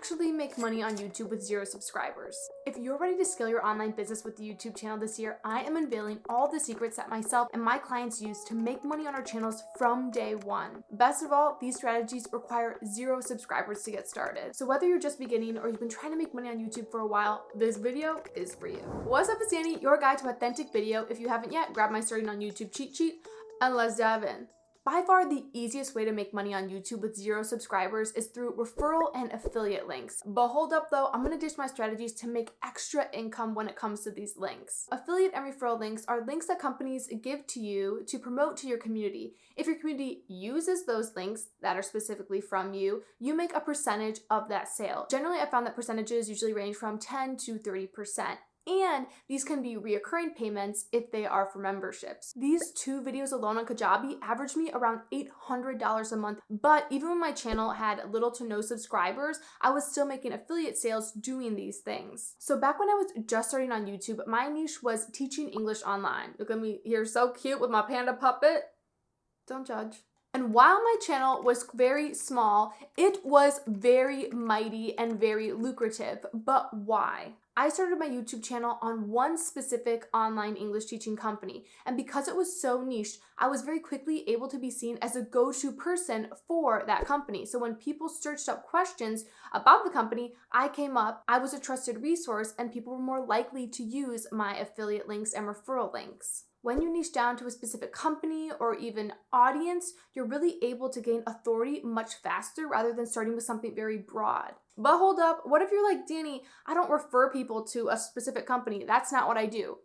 actually make money on YouTube with 0 subscribers. If you're ready to scale your online business with the YouTube channel this year, I am unveiling all the secrets that myself and my clients use to make money on our channels from day one. Best of all, these strategies require 0 subscribers to get started. So whether you're just beginning or you've been trying to make money on YouTube for a while, this video is for you. What's up, it's Danie, your guide to authentic video. If you haven't yet, grab my starting on YouTube cheat sheet and let's dive in. By far, the easiest way to make money on YouTube with 0 subscribers is through referral and affiliate links. But hold up though, I'm gonna ditch my strategies to make extra income when it comes to these links. Affiliate and referral links are links that companies give to you to promote to your community. If your community uses those links that are specifically from you, you make a percentage of that sale. Generally, I found that percentages usually range from 10 to 30%. And these can be reoccurring payments if they are for memberships. These 2 videos alone on Kajabi averaged me around $800 a month, but even when my channel had little to no subscribers, I was still making affiliate sales doing these things. So back when I was just starting on YouTube, my niche was teaching English online. Look at me here, so cute with my panda puppet. Don't judge. And while my channel was very small, it was very mighty and very lucrative. But why? I started my YouTube channel on one specific online English teaching company, and because it was so niche, I was very quickly able to be seen as a go-to person for that company. So when people searched up questions about the company, I came up, I was a trusted resource, and people were more likely to use my affiliate links and referral links. When you niche down to a specific company or even audience, you're really able to gain authority much faster rather than starting with something very broad. But hold up, what if you're like, Danie, I don't refer people to a specific company. That's not what I do.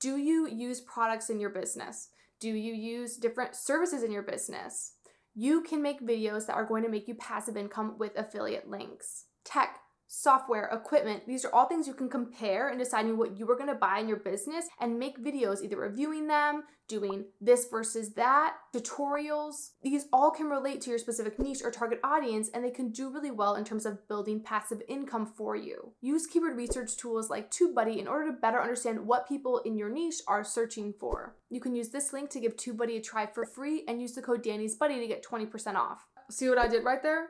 Do you use products in your business? Do you use different services in your business? You can make videos that are going to make you passive income with affiliate links. Tech, software, equipment, these are all things you can compare in deciding what you are going to buy in your business and make videos, either reviewing them, doing this versus that, tutorials. These all can relate to your specific niche or target audience, and they can do really well in terms of building passive income for you. Use keyword research tools like TubeBuddy in order to better understand what people in your niche are searching for. You can use this link to give TubeBuddy a try for free and use the code DANIE'sBuddy to get 20% off. See what I did right there?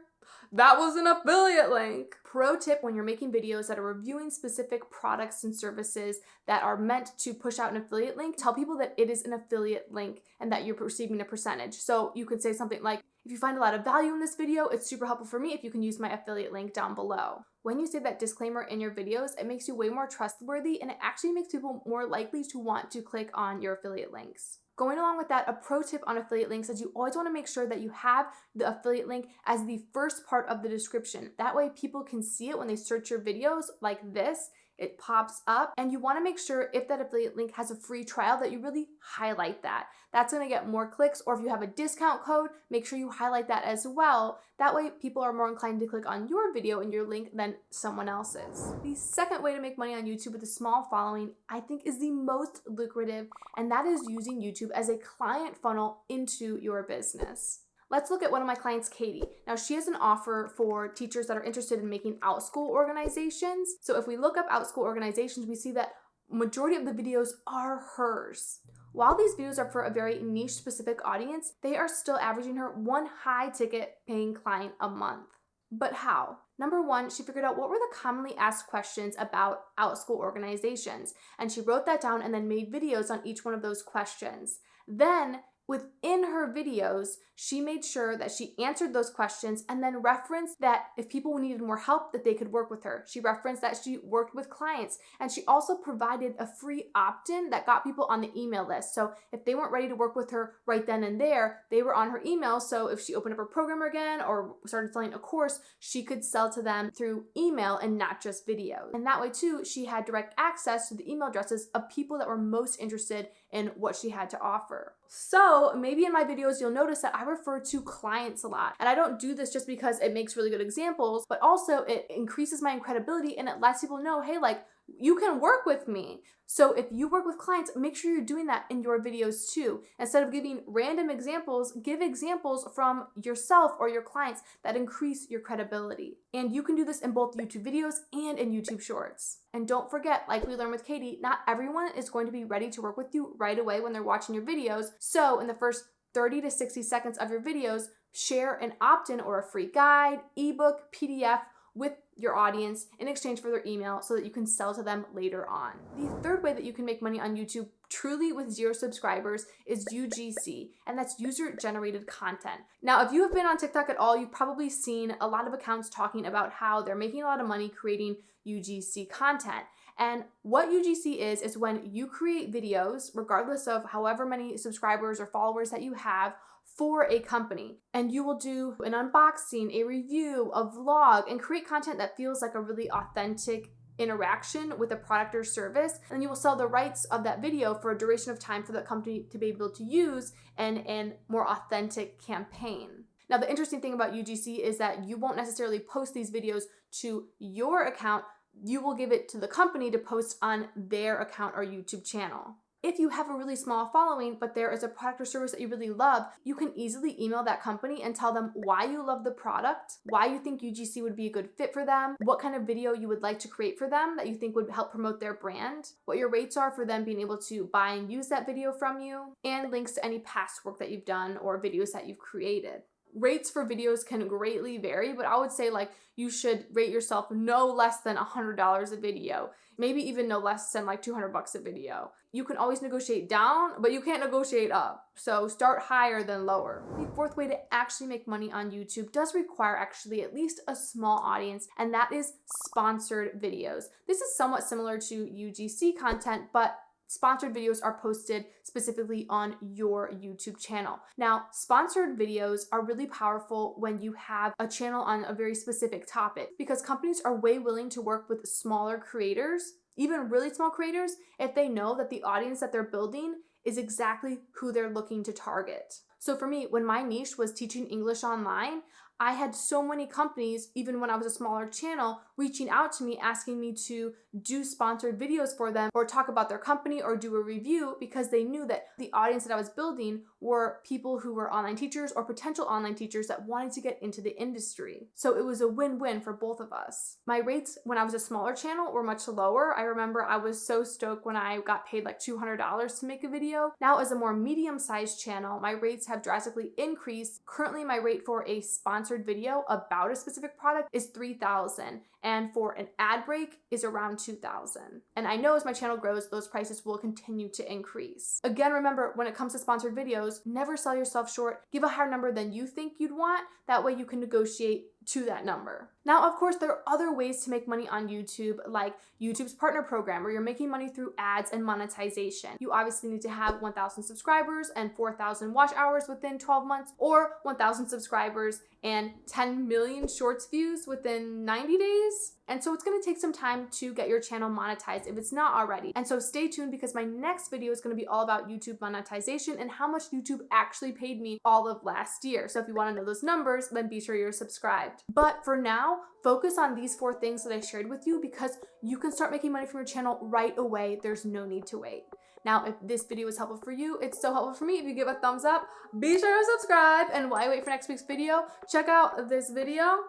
That was an affiliate link. Pro tip when you're making videos that are reviewing specific products and services that are meant to push out an affiliate link, tell people that it is an affiliate link and that you're receiving a percentage. So you could say something like, if you find a lot of value in this video, it's super helpful for me if you can use my affiliate link down below. When you say that disclaimer in your videos, it makes you way more trustworthy and it actually makes people more likely to want to click on your affiliate links. Going along with that, a pro tip on affiliate links is you always want to make sure that you have the affiliate link as the first part of the description. That way people can see it when they search your videos like this. It pops up, and you want to make sure if that affiliate link has a free trial that you really highlight that. That's going to get more clicks, or if you have a discount code, make sure you highlight that as well. That way people are more inclined to click on your video and your link than someone else's. The second way to make money on YouTube with a small following, I think, is the most lucrative, and that is using YouTube as a client funnel into your business. Let's look at one of my clients, Katie. Now, she has an offer for teachers that are interested in making OutSchool organizations. So if we look up OutSchool organizations, we see that majority of the videos are hers. While these videos are for a very niche specific audience, they are still averaging her 1 high ticket paying client a month. But how? Number 1, she figured out what were the commonly asked questions about OutSchool organizations, and she wrote that down and then made videos on each one of those questions. Then within her videos, she made sure that she answered those questions and then referenced that if people needed more help, that they could work with her. She referenced that she worked with clients, and she also provided a free opt-in that got people on the email list. So if they weren't ready to work with her right then and there, they were on her email. So if she opened up her program again or started selling a course, she could sell to them through email and not just video. And that way too, she had direct access to the email addresses of people that were most interested in what she had to offer. So maybe in my videos, you'll notice that I refer to clients a lot. And I don't do this just because it makes really good examples, but also it increases my credibility and it lets people know, hey, like, you can work with me. So if you work with clients, make sure you're doing that in your videos too. Instead of giving random examples, give examples from yourself or your clients that increase your credibility. And you can do this in both YouTube videos and in YouTube Shorts. And don't forget, like we learned with Katie, not everyone is going to be ready to work with you right away when they're watching your videos. So in the first 30 to 60 seconds of your videos, share an opt-in or a free guide, ebook, PDF with your audience in exchange for their email so that you can sell to them later on. The third way that you can make money on YouTube truly with 0 subscribers is UGC, and that's user-generated content. Now, if you have been on TikTok at all, you've probably seen a lot of accounts talking about how they're making a lot of money creating UGC content. And what UGC is when you create videos, regardless of however many subscribers or followers that you have, for a company. And you will do an unboxing, a review, a vlog, and create content that feels like a really authentic interaction with a product or service. And you will sell the rights of that video for a duration of time for the company to be able to use in a more authentic campaign. Now, the interesting thing about UGC is that you won't necessarily post these videos to your account. You will give it to the company to post on their account or YouTube channel. If you have a really small following, but there is a product or service that you really love, you can easily email that company and tell them why you love the product, why you think UGC would be a good fit for them, what kind of video you would like to create for them that you think would help promote their brand, what your rates are for them being able to buy and use that video from you, and links to any past work that you've done or videos that you've created. Rates for videos can greatly vary, but I would say like you should rate yourself no less than $100 a video, maybe even no less than like $200 a video. You can always negotiate down, but you can't negotiate up. So start higher than lower. The fourth way to actually make money on YouTube does require actually at least a small audience, and that is sponsored videos. This is somewhat similar to UGC content, but sponsored videos are posted specifically on your YouTube channel. Now, sponsored videos are really powerful when you have a channel on a very specific topic because companies are way willing to work with smaller creators, even really small creators, if they know that the audience that they're building is exactly who they're looking to target. So for me, when my niche was teaching English online, I had so many companies, even when I was a smaller channel, reaching out to me asking me to do sponsored videos for them or talk about their company or do a review because they knew that the audience that I was building were people who were online teachers or potential online teachers that wanted to get into the industry. So it was a win-win for both of us. My rates when I was a smaller channel were much lower. I remember I was so stoked when I got paid like $200 to make a video. Now as a more medium-sized channel, my rates have drastically increased. Currently my rate for a sponsored video about a specific product is $3,000, and for an ad break is around $2,000. And I know as my channel grows, those prices will continue to increase. Again, remember, when it comes to sponsored videos, never sell yourself short. Give a higher number than you think you'd want. That way you can negotiate to that number. Now, of course, there are other ways to make money on YouTube, like YouTube's partner program, where you're making money through ads and monetization. You obviously need to have 1,000 subscribers and 4,000 watch hours within 12 months, or 1,000 subscribers and 10 million shorts views within 90 days. And so it's gonna take some time to get your channel monetized if it's not already. And so stay tuned because my next video is gonna be all about YouTube monetization and how much YouTube actually paid me all of last year. So if you wanna know those numbers, then be sure you're subscribed. But for now, focus on these 4 things that I shared with you because you can start making money from your channel right away. There's no need to wait. Now, if this video was helpful for you, it's so helpful for me. If you give a thumbs up, be sure to subscribe. And while you wait for next week's video, check out this video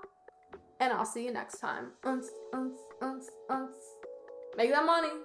and I'll see you next time. Make that money.